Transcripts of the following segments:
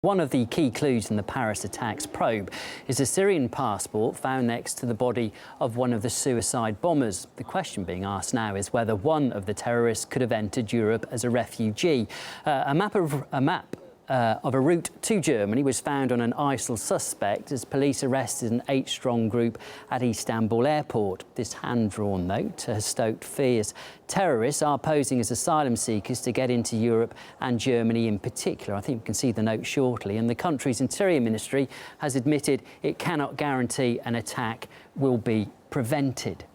One of the key clues in the Paris attacks probe is a Syrian passport found next to the body of one of the suicide bombers. The question being asked now is whether one of the terrorists could have entered Europe as a refugee. A map of a route to Germany was found on an ISIL suspect as police arrested an 8-strong group at Istanbul airport. This hand-drawn note has stoked fears. Terrorists are posing as asylum seekers to get into Europe and Germany in particular. I think we can see the note shortly. And the country's Interior Ministry has admitted it cannot guarantee an attack will be prevented.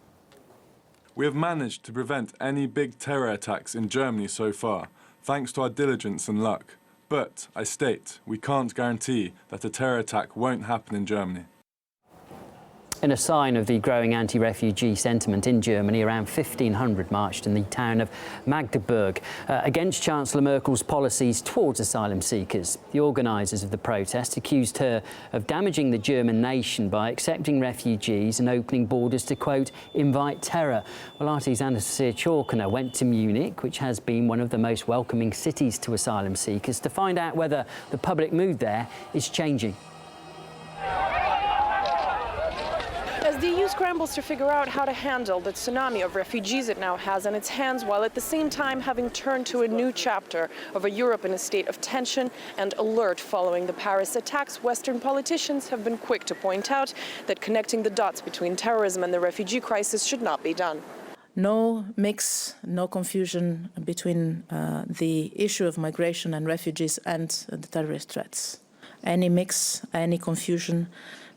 We have managed to prevent any big terror attacks in Germany so far, thanks to our diligence and luck. But, I state, we can't guarantee that a terror attack won't happen in Germany. In a sign of the growing anti-refugee sentiment in Germany, around 1,500 marched in the town of Magdeburg against Chancellor Merkel's policies towards asylum seekers. The organisers of the protest accused her of damaging the German nation by accepting refugees and opening borders to, quote, invite terror. Well, RT's Anastasia Chorkina went to Munich, which has been one of the most welcoming cities to asylum seekers, to find out whether the public mood there is changing. As the EU scrambles to figure out how to handle the tsunami of refugees it now has on its hands, while at the same time having turned to a new chapter of a Europe in a state of tension and alert following the Paris attacks, Western politicians have been quick to point out that connecting the dots between terrorism and the refugee crisis should not be done. No mix, no confusion between the issue of migration and refugees and the terrorist threats. Any mix, any confusion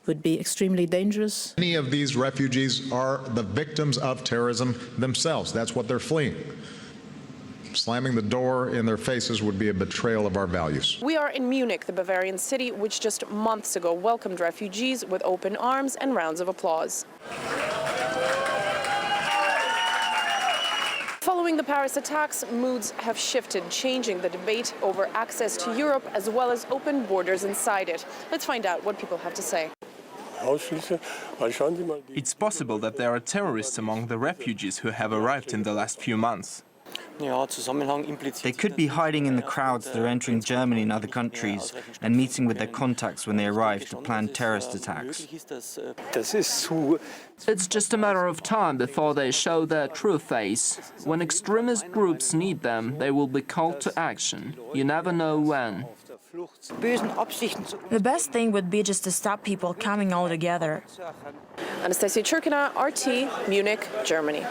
would be extremely dangerous. Many of these refugees are the victims of terrorism themselves. That's what they're fleeing. Slamming the door in their faces would be a betrayal of our values. We are in Munich, the Bavarian city, which just months ago welcomed refugees with open arms and rounds of applause. Following the Paris attacks, moods have shifted, changing the debate over access to Europe as well as open borders inside it. Let's find out what people have to say. It's possible that there are terrorists among the refugees who have arrived in the last few months. They could be hiding in the crowds that are entering Germany and other countries and meeting with their contacts when they arrive to plan terrorist attacks. It's just a matter of time before they show their true face. When extremist groups need them, they will be called to action. You never know when. The best thing would be just to stop people coming all together. Anastasia Chorkina, RT, Munich, Germany.